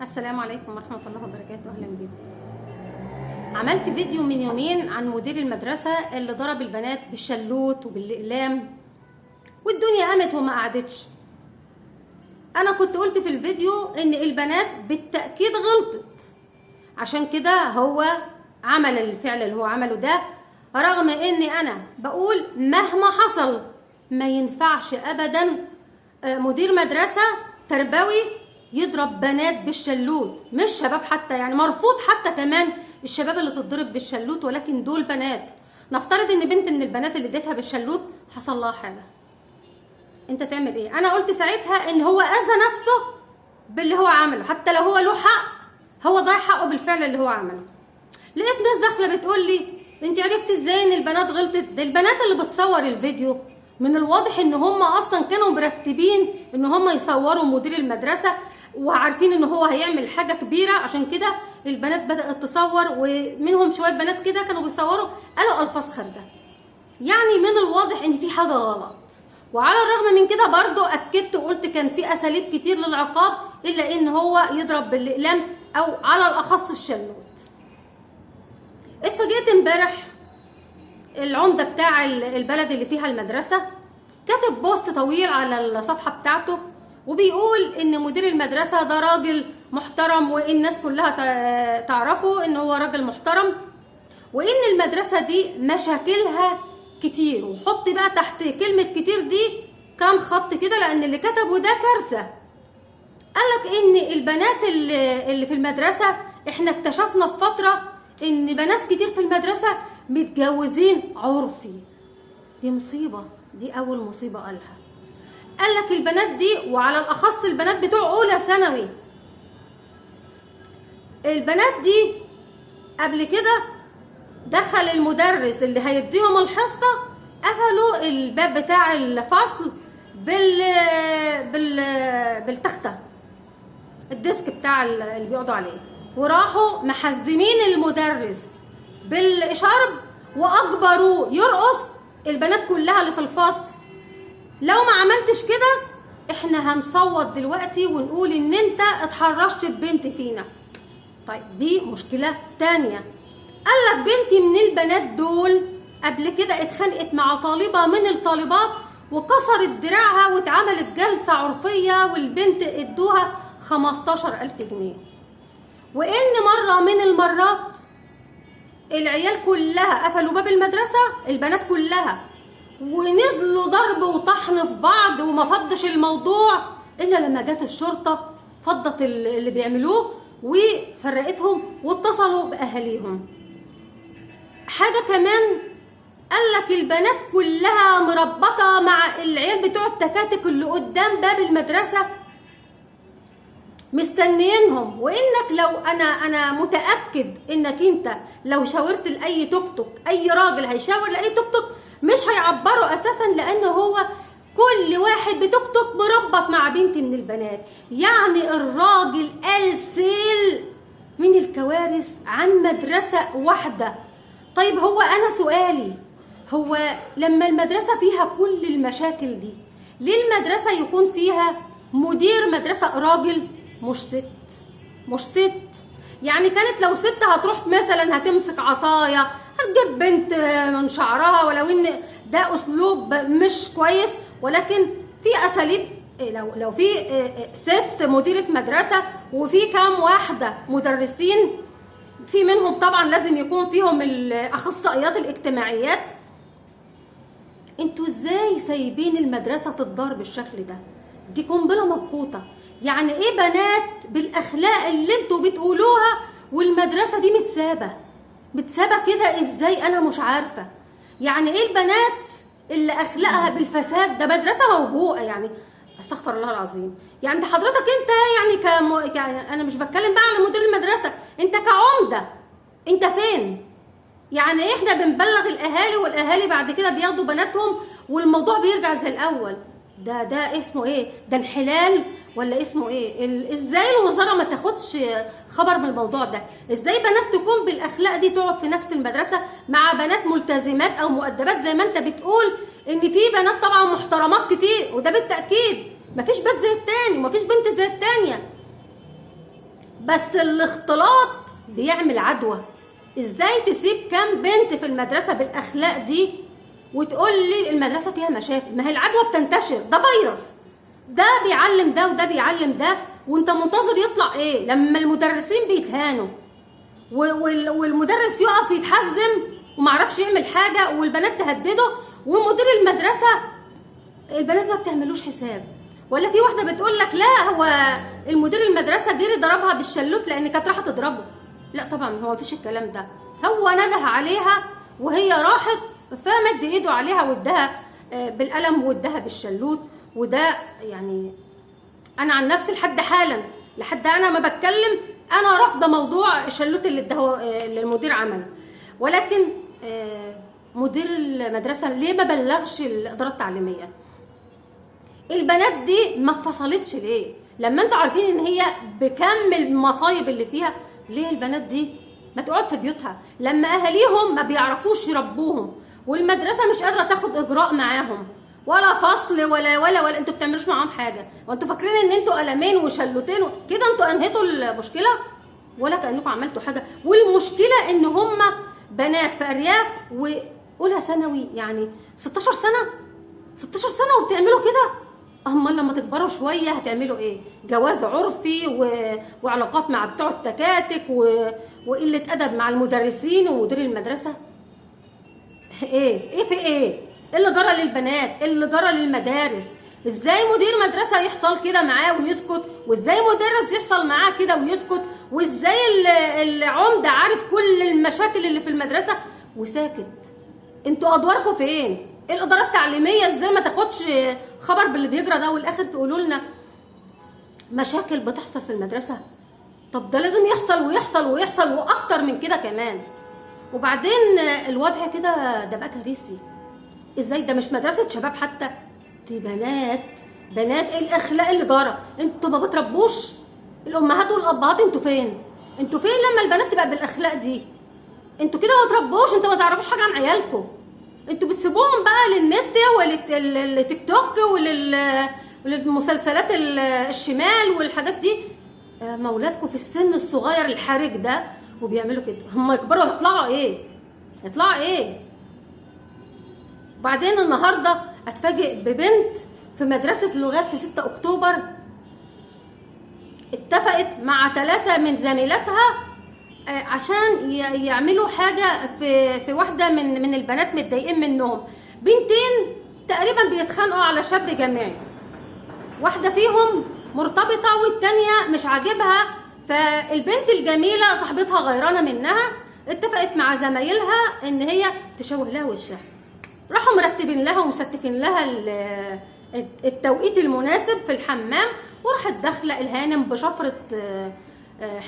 السلام عليكم ورحمة الله وبركاته. أهلا بكم. عملت فيديو من يومين عن مدير المدرسة اللي ضرب البنات بالشلوت وبالأقلام والدنيا قامت وما قعدتش. أنا كنت قلت في الفيديو إن البنات بالتأكيد غلطت، عشان كده هو عمل الفعل اللي هو عمله ده، رغم إني أنا بقول مهما حصل ما ينفعش أبدا مدير مدرسة تربوي يضرب بنات بالشلوت، مش شباب حتى، يعني مرفوض حتى كمان الشباب اللي تتضرب بالشلوت، ولكن دول بنات. نفترض ان بنت من البنات اللي اديتها بالشلوت حصل لها حاجه، انت تعمل ايه؟ انا قلت ساعتها ان هو اذى نفسه باللي هو عمله، حتى لو هو له حق هو ضايع حقه بالفعل اللي هو عمله. لقيت ناس داخله بتقول لي انت عرفت ازاي ان البنات غلطت؟ ده البنات اللي بتصور الفيديو من الواضح ان هم اصلا كانوا مرتبين ان هم يصوروا مدير المدرسه وعارفين ان هو هيعمل حاجه كبيره، عشان كده البنات بدات تصور، ومنهم شويه بنات كده كانوا بيصوروا قالوا الفاظ خارجه. يعني من الواضح ان في حاجه غلط. وعلى الرغم من كده برضو اكدت وقلت كان في اساليب كتير للعقاب الا ان هو يضرب بالاقلام او على الاخص الشلوت. اتفاجئت امبارح العمده بتاع البلد اللي فيها المدرسه كاتب بوست طويل على الصفحه بتاعته وبيقول ان مدير المدرسه ده راجل محترم، والناس كلها تعرفه ان هو راجل محترم، وان المدرسه دي مشاكلها كتير. وحط بقى تحت كلمه كتير دي كام خط كده، لان اللي كتبه ده كارثه. قالك ان البنات اللي في المدرسه احنا اكتشفنا في فتره ان بنات كتير في المدرسه متجوزين عرفي. دي مصيبه، دي اول مصيبه قالها. قالك البنات دي وعلى الاخص البنات بتوع اولى ثانوي، البنات دي قبل كده دخل المدرس اللي هيديهم الحصه قفلوا الباب بتاع الفصل بالتخته، الديسك بتاع اللي بيقعدوا عليه، وراحوا محزمين المدرس بالاشارب واجبروه يرقص البنات كلها اللي في الفصل. لو ما عملتش كده احنا هنصوت دلوقتي ونقول ان انت اتحرشت ببنت فينا. طيب دي مشكله تانية. قالك بنتي من البنات دول قبل كده اتخانقت مع طالبه من الطالبات وكسرت دراعها واتعملت جلسه عرفيه، والبنت ادوها 15,000 جنيه. وان مره من المرات العيال كلها قفلوا باب المدرسه، البنات كلها، ونزلوا ضرب وطحن في بعض وما فضش الموضوع الا لما جت الشرطه فضت اللي بيعملوه وفرقتهم واتصلوا باهاليهم. حاجه كمان، قالك البنات كلها مربطه مع العيال بتوع التكاتك اللي قدام باب المدرسه مستنيينهم. وانك لو انا متاكد انك انت لو شاورت لاي توك توك، اي راجل هيشاور لاي توك توك مش هيعبره اساسا، لان هو كل واحد بتوك توك مربط مع بنت من البنات. يعني الراجل قال سيل من الكوارث عن مدرسه واحده. طيب هو انا سؤالي، هو لما المدرسه فيها كل المشاكل دي ليه المدرسه يكون فيها مدير مدرسه راجل مش ست؟ يعني كانت لو ست هتروح مثلا هتمسك عصايه هتجيب بنت من شعرها، ولو ان ده اسلوب مش كويس، ولكن في اساليب. لو في ست مديره مدرسه وفي كام واحده مدرسين، في منهم طبعا لازم يكون فيهم الاخصائيات الاجتماعيات، انتوا ازاي سايبين المدرسه تتضرب بالشكل ده؟ دي قنبله موقوته. يعني ايه بنات بالاخلاق اللي انتوا بتقولوها والمدرسه دي متسابه كده ازاي؟ انا مش عارفه. يعني ايه البنات اللي اخلاقها بالفساد؟ ده مدرسه موبوءه، يعني استغفر الله العظيم. يعني ده حضرتك انت يعني انا مش بتكلم بقى على مدير المدرسه، انت كعمده انت فين؟ يعني احنا بنبلغ الاهالي والاهالي بعد كده بياخدوا بناتهم والموضوع بيرجع زي الاول. ده اسمه ايه؟ ده انحلال ولا اسمه ايه؟ ازاي الوزاره ما تاخدش خبر من الموضوع ده؟ ازاي بنات تكون بالاخلاق دي تقعد في نفس المدرسه مع بنات ملتزمات او مؤدبات زي ما انت بتقول؟ ان في بنات طبعا محترمات كتير، وده بالتاكيد مفيش بنت زي التاني ومفيش بنت زي التانيه. بس الاختلاط بيعمل عدوى. ازاي تسيب كام بنت في المدرسه بالاخلاق دي وتقول لي المدرسه فيها مشاكل؟ ما هي العدوى بتنتشر، ده فيروس، ده بيعلم ده وده بيعلم ده، وانت منتظر يطلع ايه لما المدرسين بيتهانوا والمدرس يقف يتحزم ومعرفش يعمل حاجه والبنات تهدده، ومدير المدرسه البنات ما بتعملوش حساب. ولا في واحده بتقول لك لا هو المدير المدرسه جري ضربها بالشلوت لان كانت رايحه تضربه. لا طبعا هو مفيش الكلام ده، هو نده عليها وهي راحت فمد ايده عليها واداها بالقلم واداها بالشلوت. وده يعني انا عن نفسي لحد انا ما بتكلم انا رافضه موضوع الشلوت اللي المدير عمله. ولكن مدير المدرسه ليه ما بلغش الاداره التعليميه؟ البنات دي ما اتفصلتش ليه؟ لما انتوا عارفين ان هي بكم المصايب اللي فيها، ليه البنات دي ما تقعد في بيوتها؟ لما اهاليهم ما بيعرفوش يربوهم والمدرسه مش قادره تاخد اجراء معاهم، ولا فصل ولا انتوا بتعملوش معاهم حاجه، وانتوا فاكرين ان انتوا قلمين وشلوتين كده انتوا انهيتوا المشكله؟ ولا كانكم عملتوا حاجه. والمشكله ان هم بنات في ارياف واولى ثانوي، يعني 16 سنه وبتعملوا كده. امال لما تكبروا شويه هتعملوا ايه؟ جواز عرفي وعلاقات مع بتوع التكاتك وقله ادب مع المدرسين ومدير المدرسه. ايه في ايه اللي جرى للبنات؟ اللي جرى للمدارس؟ ازاي مدير مدرسه يحصل كده معاه ويسكت؟ وازاي مدرس يحصل معاه كده ويسكت؟ وازاي العمده عارف كل المشاكل اللي في المدرسه وساكت؟ انتوا ادواركم فين؟ الاداره التعليميه ازاي ما تاخدش خبر باللي بيجرى ده والاخر تقولوا لنا مشاكل بتحصل في المدرسه؟ طب ده لازم يحصل ويحصل ويحصل واكتر من كده كمان. وبعدين الوضع كده ده بقى كارثي. ازاي ده مش مدرسه شباب حتى، دي بنات ايه الاخلاق اللي جرى؟ انتوا ما بتربوش الامهات والابهات؟ انتوا فين لما البنات تبقى بالاخلاق دي؟ انتوا كده ما تربوش، انتوا ما تعرفوش حاجه عن عيالكم، انتوا بتسيبوهم بقى للنت وللتيك توك وللمسلسلات الشمال والحاجات دي. مولاتكم في السن الصغير الحرج ده وبيعملوا كده، هم يكبروا يطلعوا ايه؟ بعدين النهارده اتفاجئ ببنت في مدرسه لغات في 6 اكتوبر اتفقت مع 3 من زميلاتها عشان يعملوا حاجه في واحده من البنات متضايقين منهم. بنتين تقريبا بيتخانقوا على شاب جامعي، واحده فيهم مرتبطه والتانيه مش عاجبها، فالبنت الجميله صاحبتها غيرانه منها اتفقت مع زمايلها ان هي تشوه لها وشها. راحوا مرتبين لها ومستفين لها التوقيت المناسب في الحمام، وراحت داخله الهانم بشفره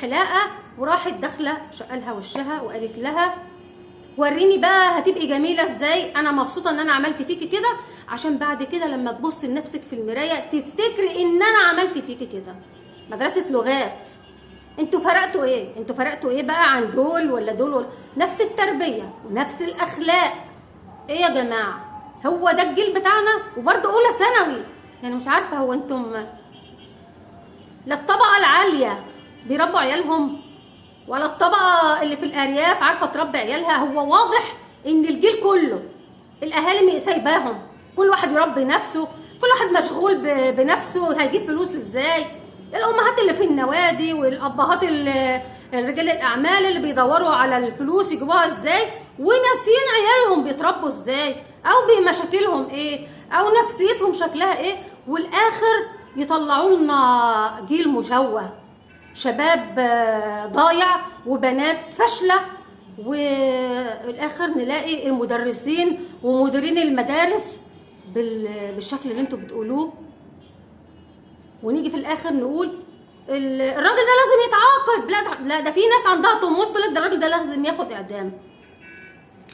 حلاقه، وراحت داخله شقلها وشها وقالت لها وريني بقى هتبقي جميله ازاي، انا مبسوطه ان انا عملت فيكي كده عشان بعد كده لما تبصي لنفسك في المرايه تفتكري ان انا عملت فيكي كده. مدرسه لغات، انتوا فرقتوا ايه بقى عن دول ولا دول ولا نفس التربيه ونفس الاخلاق؟ ايه يا جماعه؟ هو ده الجيل بتاعنا؟ وبرضه اولى ثانوي، يعني مش عارفه هو انتم لا الطبقه العاليه بيربوا عيالهم ولا الطبقه اللي في الارياف عارفه تربي عيالها؟ هو واضح ان الجيل كله الاهالي سايباهم، كل واحد يربي نفسه، كل واحد مشغول بنفسه هيجيب فلوس ازاي. الامهات اللي في النوادي والابهات رجال الاعمال اللي بيدوروا على الفلوس يجيبوها ازاي وناسيين عيالهم بيتربوا ازاي او بمشاكلهم ايه او نفسيتهم شكلها ايه، والاخر يطلعوا لنا جيل مشوه، شباب ضايع وبنات فاشله، والاخر نلاقي المدرسين ومديرين المدارس بالشكل اللي انتوا بتقولوه، ونيجي في الاخر نقول الراجل ده لازم يتعاقب. لا ده في ناس عندها طموح تقول ده الراجل ده لازم ياخد اعدام.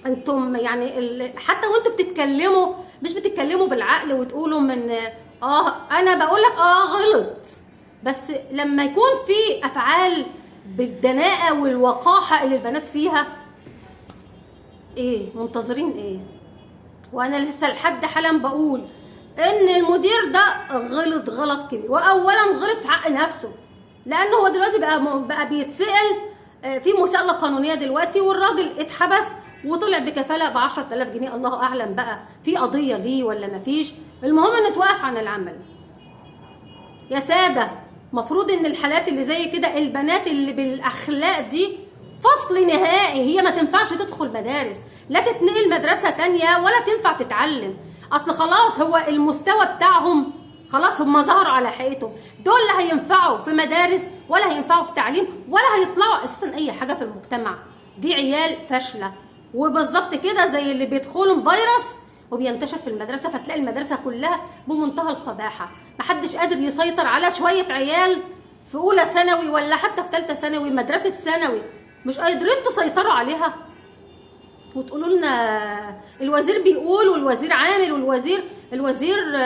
انتم يعني حتى وانتوا بتتكلموا مش بتتكلموا بالعقل وتقولوا من انا بقول لك غلط، بس لما يكون في افعال بالدناءه والوقاحه اللي البنات فيها ايه منتظرين ايه؟ وانا لسه لحد حالا بقول ان المدير ده غلط كبير، واولا غلط في حق نفسه لان هو دلوقتي بقى بيتسال في مساءله قانونيه دلوقتي، والراجل اتحبس وطلع بكفاله ب 10000 جنيه. الله اعلم بقى في قضيه ليه ولا مفيش، المهم انه توقف عن العمل. يا ساده، مفروض ان الحالات اللي زي كده، البنات اللي بالاخلاق دي فصل نهائي، هي ما تنفعش تدخل مدارس، لا تتنقل مدرسه تانية ولا تنفع تتعلم. اصل خلاص هو المستوى بتاعهم خلاص هم ظهروا على حقيقتهم، دول لا هينفعوا في مدارس ولا هينفعوا في تعليم ولا هيطلعوا اساسا اي حاجه في المجتمع. دي عيال فاشله، وبالظبط كده زي اللي بيدخلهم فيروس وبينتشر في المدرسه، فتلاقي المدرسه كلها بمنتهى القباحه، محدش قادر يسيطر على شويه عيال في اولى ثانوي ولا حتى في ثالثه ثانوي، مدرسه ثانوي مش قادرين تسيطروا عليها. وتقولوا لنا الوزير بيقول والوزير عامل الوزير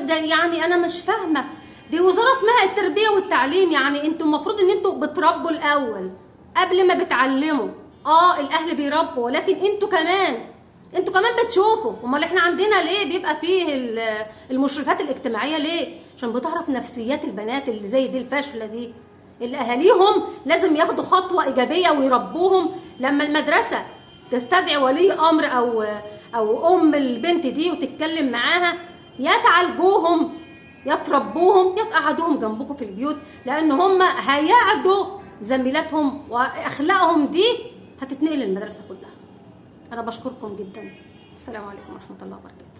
ده يعني انا مش فاهمه. دي وزاره اسمها التربيه والتعليم، يعني انتوا المفروض ان انتوا بتربوا الاول قبل ما بتعلموا. الاهل بيربوا، ولكن انتوا كمان بتشوفوا. امال احنا عندنا ليه بيبقى فيه المشرفات الاجتماعيه؟ ليه؟ عشان بتعرف نفسيات البنات اللي زي دي الفاشله دي، اللي اهاليهم لازم ياخدوا خطوه ايجابيه ويربوهم. لما المدرسه تستدعي ولي امر او ام البنت دي وتتكلم معاها، يا تعالجوهم يا تربوهم يا تقعدوهم جنبكم في البيوت، لان هم هيعدوا زميلاتهم واخلاقهم دي هتتنقل المدرسه كلها. انا بشكركم جدا. السلام عليكم ورحمه الله وبركاته.